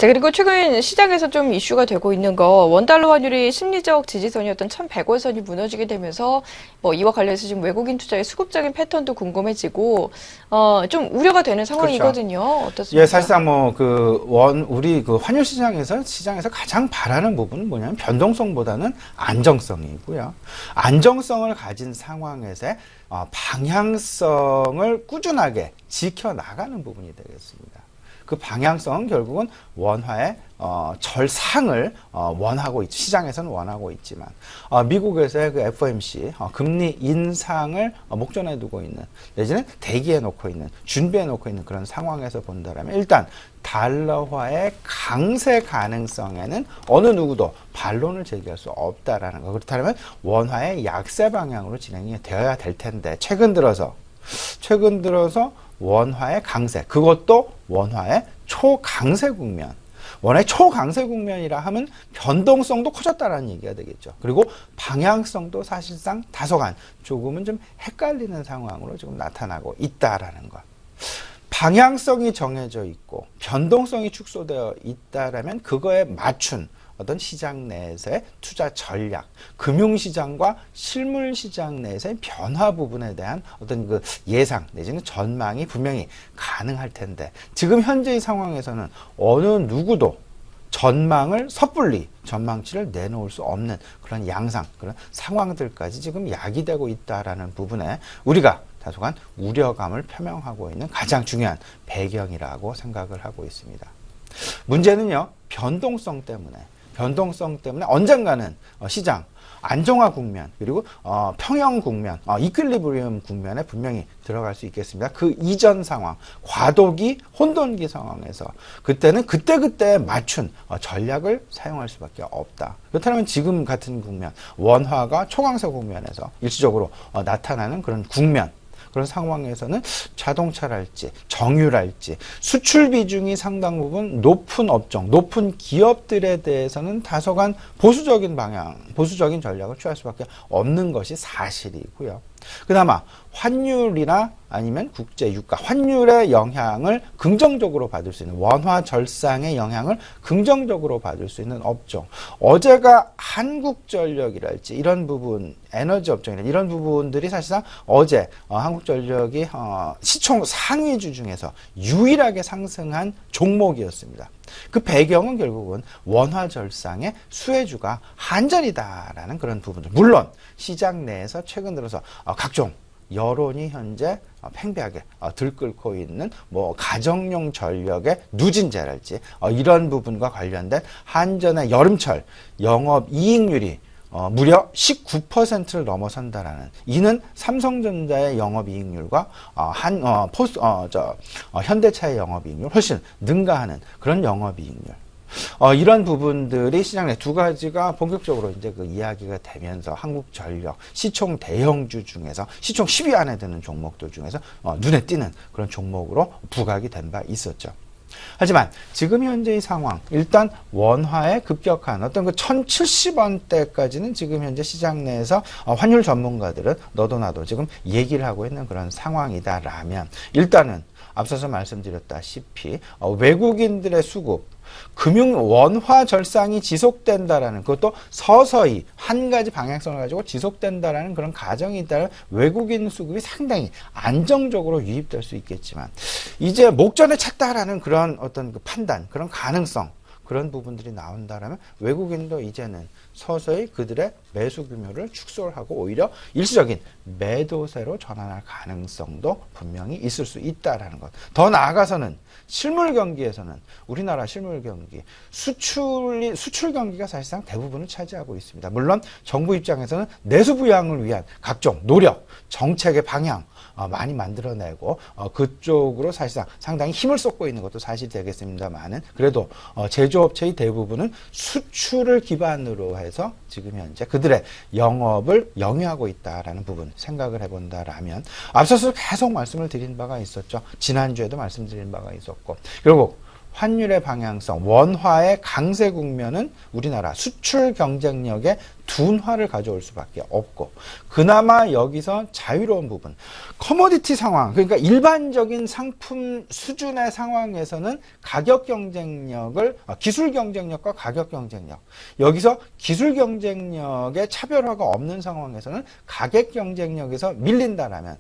자, 그리고 최근 시장에서 좀 이슈가 되고 있는 거, 원달러 환율이 심리적 지지선이었던 1,100원선이 무너지게 되면서 뭐 이와 관련해서 지금 외국인 투자의 수급적인 패턴도 궁금해지고, 좀 우려가 되는 상황이거든요. 어떻습니까? 예, 사실상 우리 환율 시장에서 가장 바라는 부분은 뭐냐면 변동성보다는 안정성이고요. 안정성을 가진 상황에서 방향성을 꾸준하게 지켜나가는 부분이 되겠습니다. 그 방향성은 결국은 원화의 절상을 원하고 있죠. 시장에서는 원하고 있지만 미국에서의 그 FOMC 금리 인상을 목전에 두고 있는 내지는 대기해 놓고 있는 준비해 놓고 있는 그런 상황에서 본다면 일단 달러화의 강세 가능성에는 어느 누구도 반론을 제기할 수 없다라는 거. 그렇다면 원화의 약세 방향으로 진행이 되어야 될 텐데 최근 들어서 원화의 강세, 그것도 원화의 초강세 국면. 원화의 초강세 국면이라 하면 변동성도 커졌다는 얘기가 되겠죠. 그리고 방향성도 사실상 다소간 조금은 좀 헷갈리는 상황으로 지금 나타나고 있다라는 것. 방향성이 정해져 있고 변동성이 축소되어 있다라면 그거에 맞춘 어떤 시장 내에서의 투자 전략, 금융시장과 실물시장 내에서의 변화 부분에 대한 어떤 그 예상 내지는 전망이 분명히 가능할 텐데 지금 현재의 상황에서는 어느 누구도 전망을 섣불리 전망치를 내놓을 수 없는 그런 양상, 그런 상황들까지 지금 야기되고 있다라는 부분에 우리가 다소간 우려감을 표명하고 있는 가장 중요한 배경이라고 생각을 하고 있습니다. 문제는요, 변동성 때문에 언젠가는 시장 안정화 국면 그리고 평형 국면, 이퀄리브리엄 국면에 분명히 들어갈 수 있겠습니다. 그 이전 상황, 과도기, 혼돈기 상황에서 그때는 그때 맞춘 전략을 사용할 수밖에 없다. 그렇다면 지금 같은 국면, 원화가 초강세 국면에서 일시적으로 나타나는 그런 국면, 그런 상황에서는 자동차랄지 정유랄지 수출 비중이 상당 부분 높은 업종, 높은 기업들에 대해서는 다소간 보수적인 방향, 보수적인 전략을 취할 수밖에 없는 것이 사실이고요. 그나마 환율이나 아니면 국제 유가, 환율의 영향을 긍정적으로 받을 수 있는 원화 절상의 영향을 긍정적으로 받을 수 있는 업종. 어제가 한국전력이랄지 이런 부분, 에너지 업종이나 이런 부분들이 사실상 어제 한국전력이 시총 상위주 중에서 유일하게 상승한 종목이었습니다. 그 배경은 결국은 원화 절상의 수혜주가 한전이다라는 그런 부분들. 물론 시장 내에서 최근 들어서 각종 여론이 현재 팽배하게 들끓고 있는 가정용 전력의 누진제랄지 이런 부분과 관련된 한전의 여름철 영업이익률이 무려 19%를 넘어선다라는, 이는 삼성전자의 영업이익률과 현대차의 영업이익률 훨씬 능가하는 그런 영업이익률. 이런 부분들이 시장 내 두 가지가 본격적으로 이제 그 이야기가 되면서 한국전력 시총 대형주 중에서 시총 10위 안에 드는 종목들 중에서 눈에 띄는 그런 종목으로 부각이 된 바 있었죠. 하지만 지금 현재의 상황, 일단 원화의 급격한 어떤 그 1070원대까지는 지금 현재 시장 내에서 환율 전문가들은 너도 나도 지금 얘기를 하고 있는 그런 상황이다라면 일단은 앞서서 말씀드렸다시피 외국인들의 수급, 금융 원화 절상이 지속된다라는, 그것도 서서히 한 가지 방향성을 가지고 지속된다라는 그런 가정이 있다면 외국인 수급이 상당히 안정적으로 유입될 수 있겠지만 이제 목전에 찼다라는 그런 어떤 그 판단, 그런 가능성, 그런 부분들이 나온다라면 외국인도 이제는 서서히 그들의 매수 규모를 축소를 하고 오히려 일시적인 매도세로 전환할 가능성도 분명히 있을 수 있다라는 것. 더 나아가서는 실물 경기에서는 우리나라 실물 경기, 수출 경기가 사실상 대부분을 차지하고 있습니다. 물론 정부 입장에서는 내수 부양을 위한 각종 노력, 정책의 방향 많이 만들어내고 그쪽으로 사실상 상당히 힘을 쏟고 있는 것도 사실이 되겠습니다만은 그래도 제조업체의 대부분은 수출을 기반으로 해서 지금 현재 그들의 영업을 영위하고 있다라는 부분 생각을 해본다라면 앞서서 계속 말씀을 드린 바가 있었죠. 지난주에도 말씀드린 바가 있었고 결국 환율의 방향성, 원화의 강세 국면은 우리나라 수출 경쟁력의 둔화를 가져올 수밖에 없고, 그나마 여기서 자유로운 부분, 커머디티 상황, 그러니까 일반적인 상품 수준의 상황에서는 가격 경쟁력을, 기술 경쟁력과 가격 경쟁력, 여기서 기술 경쟁력의 차별화가 없는 상황에서는 가격 경쟁력에서 밀린다라면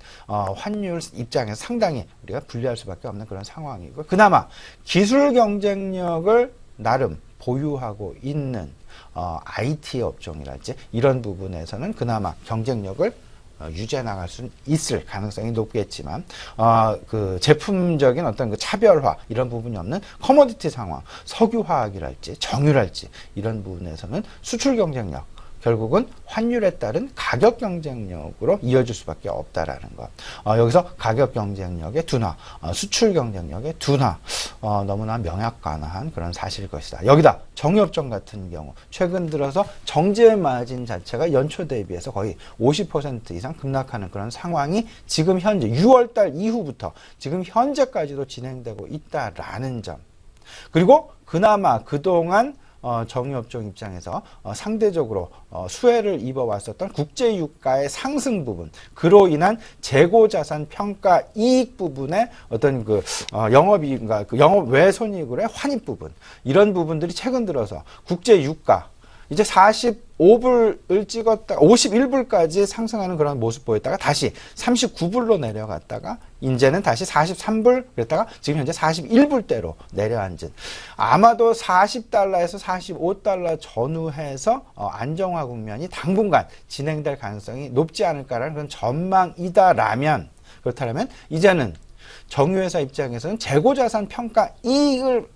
환율 입장에서 상당히 우리가 불리할 수밖에 없는 그런 상황이고, 그나마 기술 경쟁력을 나름 보유하고 있는 IT 업종이랄지 이런 부분에서는 그나마 경쟁력을 유지해 나갈 수 있을 가능성이 높겠지만, 그 제품적인 어떤 그 차별화 이런 부분이 없는 커머디티 상황, 석유화학이랄지 정유랄지 이런 부분에서는 수출 경쟁력, 결국은 환율에 따른 가격 경쟁력으로 이어질 수밖에 없다라는 것. 여기서 가격 경쟁력의 둔화, 수출 경쟁력의 둔화, 너무나 명약관화한 그런 사실일 것이다. 여기다 정유업종 같은 경우 최근 들어서 정제 마진 자체가 연초 대비해서 거의 50% 이상 급락하는 그런 상황이 지금 현재 6월달 이후부터 지금 현재까지도 진행되고 있다라는 점. 그리고 그나마 그동안 정유업종 입장에서 상대적으로 수혜를 입어왔었던 국제유가의 상승 부분, 그로 인한 재고자산 평가 이익 부분의 어떤 그 영업이익과 그 영업 외손익으로의 환입 부분, 이런 부분들이 최근 들어서 국제유가 이제 45불을 찍었다 51불까지 상승하는 그런 모습 보였다가 다시 39불로 내려갔다가 이제는 다시 43불 그랬다가 지금 현재 41불대로 내려앉은, 아마도 40달러에서 45달러 전후해서 안정화 국면이 당분간 진행될 가능성이 높지 않을까라는 그런 전망이다라면, 그렇다면 이제는 정유회사 입장에서는 재고자산 평가 이익을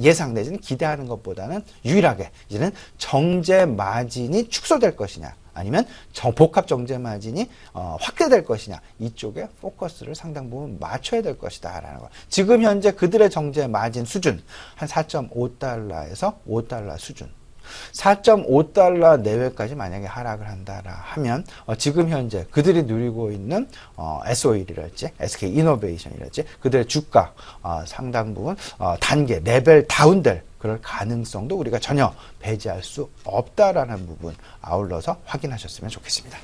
예상 내지는 기대하는 것보다는 유일하게 이제는 정제 마진이 축소될 것이냐, 아니면 복합 정제 마진이 확대될 것이냐, 이쪽에 포커스를 상당 부분 맞춰야 될 것이다 라는 것. 지금 현재 그들의 정제 마진 수준 한 4.5달러에서 5달러 수준, 4.5달러 내외까지 만약에 하락을 한다라 하면 지금 현재 그들이 누리고 있는 SO일이랄지 SK이노베이션이랄지 그들의 주가 상당 부분 단계 레벨 다운될 그럴 가능성도 우리가 전혀 배제할 수 없다라는 부분 아울러서 확인하셨으면 좋겠습니다.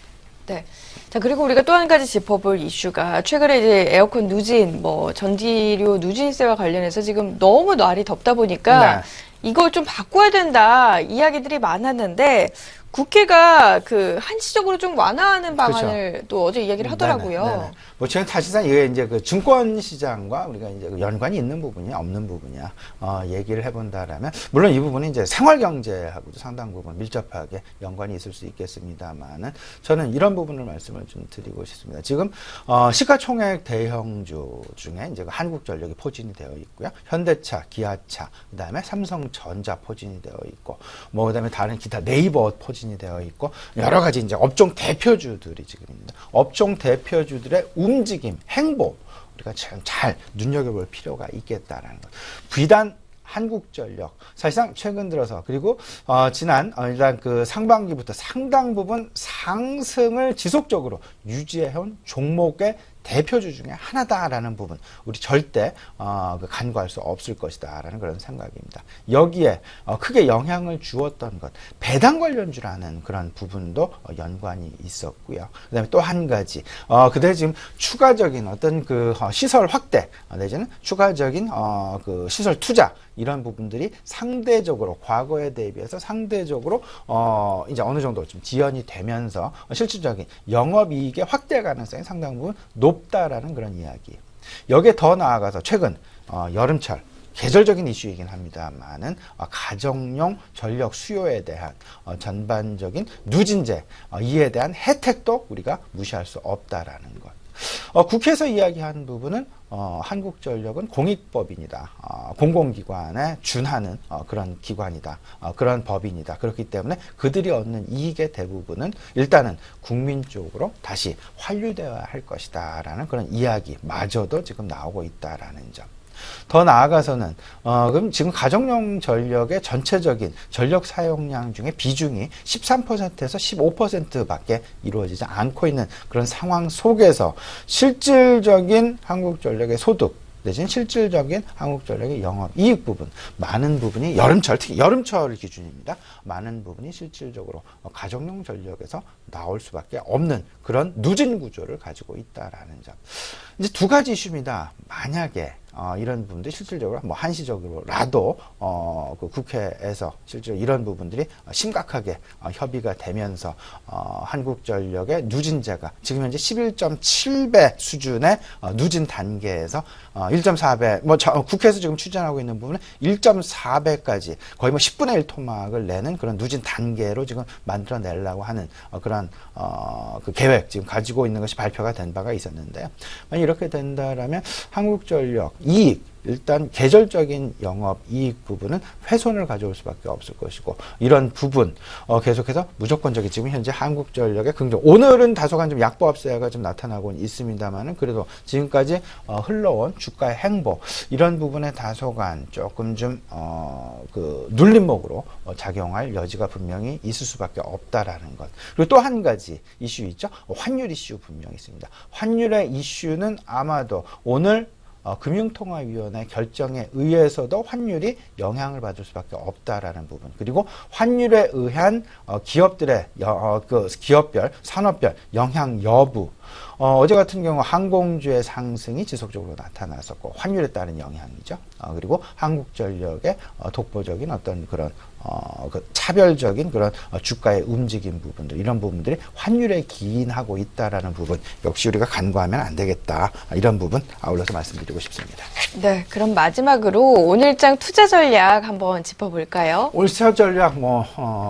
네. 자, 그리고 우리가 또 한 가지 짚어볼 이슈가 최근에 이제 에어컨 누진, 전기료 누진세와 관련해서 지금 너무 날이 덥다 보니까 네. 이걸 좀 바꿔야 된다 이야기들이 많았는데 국회가 한시적으로 좀 완화하는 방안을 또 어제 이야기를 하더라고요. 네네. 저는 사실상 이게 이제 그 증권 시장과 우리가 이제 연관이 있는 부분이냐 없는 부분이냐 얘기를 해본다라면, 물론 이 부분은 이제 생활 경제하고도 상당 부분 밀접하게 연관이 있을 수 있겠습니다만은, 저는 이런 부분을 말씀을 좀 드리고 싶습니다. 지금 시가총액 대형주 중에 이제 한국전력이 포진이 되어 있고요, 현대차, 기아차, 그다음에 삼성전자 포진이 되어 있고, 그다음에 다른 기타 네이버 포진이 되어 있고, 여러 가지 이제 업종 대표주들이 지금 있습니다. 업종 대표주들의 움직임, 행보, 우리가 참 잘 눈여겨볼 필요가 있겠다라는 것. 비단 한국전력, 사실상 최근 들어서, 그리고 지난 일단 그 상반기부터 상당 부분 상승을 지속적으로 유지해온 종목의 대표주 중에 하나다라는 부분, 우리 절대 간과할 수 없을 것이다라는 그런 생각입니다. 여기에 크게 영향을 주었던 것, 배당 관련주라는 그런 부분도 연관이 있었고요. 그다음에 또 한 가지, 그다음에 지금 추가적인 어떤 그 시설 확대 내지는 추가적인 그 시설 투자, 이런 부분들이 상대적으로 과거에 대비해서 상대적으로 이제 어느 정도 좀 지연이 되면서 실질적인 영업이익의 확대 가능성이 상당 부분 높다라는 그런 이야기. 여기에 더 나아가서 최근 여름철 계절적인 이슈이긴 합니다만은 가정용 전력 수요에 대한 전반적인 누진제, 이에 대한 혜택도 우리가 무시할 수 없다라는 것. 국회에서 이야기한 부분은 한국전력은 공익법인이다. 공공기관에 준하는 그런 기관이다. 그런 법인이다. 그렇기 때문에 그들이 얻는 이익의 대부분은 일단은 국민 쪽으로 다시 환류되어야 할 것이다. 라는 그런 이야기마저도 지금 나오고 있다라는 점. 더 나아가서는 그럼 지금 가정용 전력의 전체적인 전력 사용량 중에 비중이 13%에서 15%밖에 이루어지지 않고 있는 그런 상황 속에서 실질적인 한국전력의 소득 내지는 실질적인 한국전력의 영업이익 부분, 많은 부분이 여름철, 특히 여름철 기준입니다. 많은 부분이 실질적으로 가정용 전력에서 나올 수밖에 없는 그런 누진 구조를 가지고 있다라는 점. 이제 두 가지 이슈입니다. 만약에 이런 부분들이 실질적으로 뭐 한시적으로라도 그 국회에서 실제로 이런 부분들이 심각하게 협의가 되면서 한국전력의 누진제가 지금 현재 11.7배 수준의 누진 단계에서 1.4배 뭐 국회에서 지금 추진하고 있는 부분은 1.4배까지 거의 뭐 10분의 1 토막을 내는 그런 누진 단계로 지금 만들어내려고 하는 그런 그 계획 지금 가지고 있는 것이 발표가 된 바가 있었는데요. 만약 이렇게 된다라면 한국전력 이익, 일단 계절적인 영업이익 부분은 훼손을 가져올 수밖에 없을 것이고 이런 부분 계속해서 무조건적인 지금 현재 한국전력의 긍정 오늘은 다소간 좀 약보합세가 좀 나타나고 있습니다만은 그래도 지금까지 흘러온 주가의 행보 이런 부분에 다소간 조금 좀 그 눌림목으로 작용할 여지가 분명히 있을 수밖에 없다라는 것. 그리고 또 한 가지 이슈 있죠. 환율 이슈 분명히 있습니다. 환율의 이슈는 아마도 오늘 금융통화위원회 결정에 의해서도 환율이 영향을 받을 수밖에 없다라는 부분. 그리고 환율에 의한 기업들의 그 기업별, 산업별 영향 여부. 어제 같은 경우 항공주의 상승이 지속적으로 나타났었고 환율에 따른 영향이죠. 그리고 한국전력의 독보적인 어떤 그런 그 차별적인 그런 주가의 움직임 부분들 이런 부분들이 환율에 기인하고 있다라는 부분 역시 우리가 간과하면 안 되겠다 이런 부분 아울러서 말씀드리고 싶습니다. 네, 그럼 마지막으로 오늘장 투자 전략 한번 짚어볼까요? 오늘 투자 전략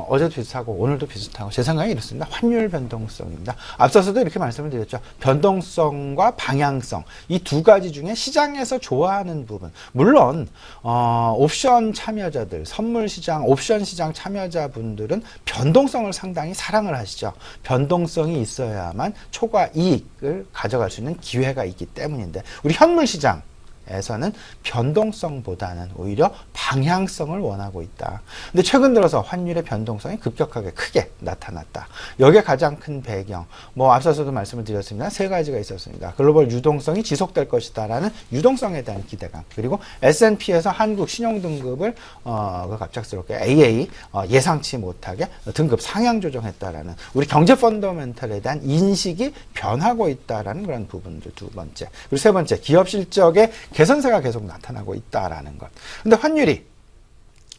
어제도 비슷하고 오늘도 비슷하고 제 생각에 이렇습니다. 환율 변동성입니다. 앞서서도 이렇게 말씀을 드렸죠. 변동성과 방향성 이 두 가지 중에 시장에서 좋아하는 부분 물론 옵션 참여자들 선물 시장 옵션 시장 참여자분들은 변동성을 상당히 사랑을 하시죠. 변동성이 있어야만 초과 이익을 가져갈 수 있는 기회가 있기 때문인데 우리 현물 시장 에서는 변동성보다는 오히려 방향성을 원하고 있다. 근데 최근 들어서 환율의 변동성이 급격하게 크게 나타났다. 여기에 가장 큰 배경, 앞서서도 말씀을 드렸습니다. 세 가지가 있었습니다. 글로벌 유동성이 지속될 것이다라는 유동성에 대한 기대감. 그리고 S&P에서 한국 신용등급을 갑작스럽게 AA 예상치 못하게 등급 상향 조정했다라는 우리 경제 펀더멘털에 대한 인식이 변하고 있다라는 그런 부분들 두 번째. 그리고 세 번째, 기업 실적의 개선세가 계속 나타나고 있다라는 것. 근데 환율이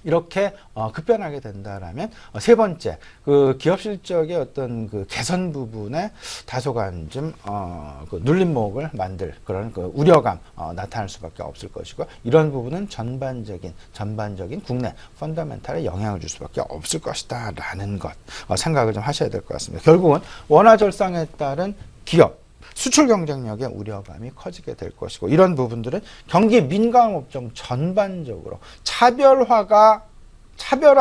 이렇게 급변하게 된다라면 세 번째 그 기업 실적의 어떤 그 개선 부분에 다소간 좀 그 눌림목을 만들 그런 그 우려감 나타날 수밖에 없을 것이고 이런 부분은 전반적인 국내 펀더멘탈에 영향을 줄 수밖에 없을 것이다라는 것 생각을 좀 하셔야 될 것 같습니다. 결국은 원화 절상에 따른 기업 수출 경쟁력의 우려감이 커지게 될 것이고 이런 부분들은 경기 민감 업종 전반적으로 차별화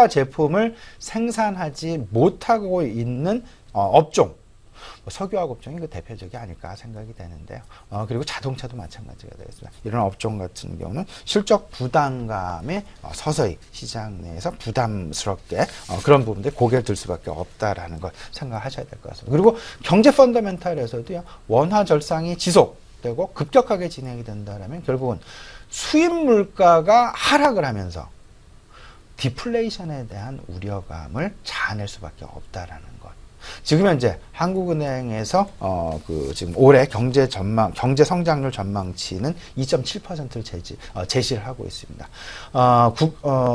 제품을 생산하지 못하고 있는 업종 석유화학 업종이 그 대표적이 아닐까 생각이 되는데요. 그리고 자동차도 마찬가지가 되겠습니다. 이런 업종 같은 경우는 실적 부담감에 서서히 시장 내에서 부담스럽게 그런 부분들이 고개를 들 수밖에 없다라는 걸 생각하셔야 될 것 같습니다. 그리고 경제 펀더멘탈에서도요. 원화 절상이 지속되고 급격하게 진행이 된다면 결국은 수입 물가가 하락을 하면서 디플레이션에 대한 우려감을 자아낼 수밖에 없다라는 것. 지금 현재 한국은행에서 지금 올해 경제 성장률 전망치는 2.7%를 제시를 하고 있습니다.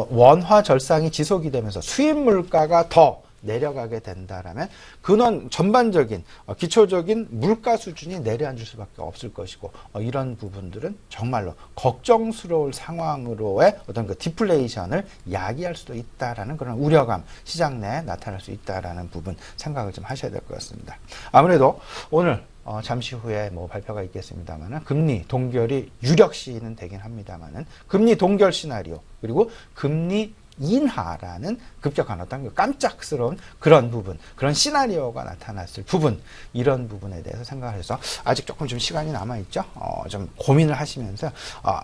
원화 절상이 지속이 되면서 수입 물가가 더 내려가게 된다라면 근원 전반적인 기초적인 물가 수준이 내려앉을 수밖에 없을 것이고 이런 부분들은 정말로 걱정스러울 상황으로의 어떤 그 디플레이션을 야기할 수도 있다라는 그런 우려감 시장 내에 나타날 수 있다라는 부분 생각을 좀 하셔야 될 것 같습니다. 아무래도 오늘 잠시 후에 발표가 있겠습니다만은 금리 동결이 유력 시는 되긴 합니다만은 금리 동결 시나리오 그리고 금리 인하라는 급격한 어떤 깜짝스러운 그런 부분, 그런 시나리오가 나타났을 부분, 이런 부분에 대해서 생각을 해서 아직 조금 좀 시간이 남아있죠. 좀 고민을 하시면서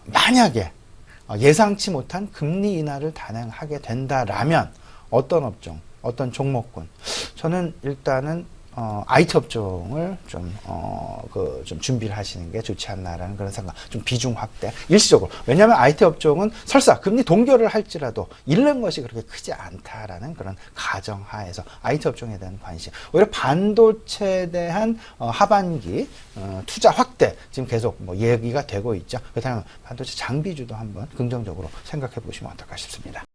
만약에 예상치 못한 금리 인하를 단행하게 된다라면 어떤 업종, 어떤 종목군 저는 일단은 IT 업종을 좀 준비를 하시는 게 좋지 않나라는 그런 생각. 좀 비중 확대. 일시적으로. 왜냐하면 IT 업종은 설사 금리 동결을 할지라도 잃는 것이 그렇게 크지 않다라는 그런 가정하에서 IT 업종에 대한 관심. 오히려 반도체에 대한 하반기 투자 확대 지금 계속 뭐 얘기가 되고 있죠. 그렇다면 반도체 장비주도 한번 긍정적으로 생각해 보시면 어떨까 싶습니다.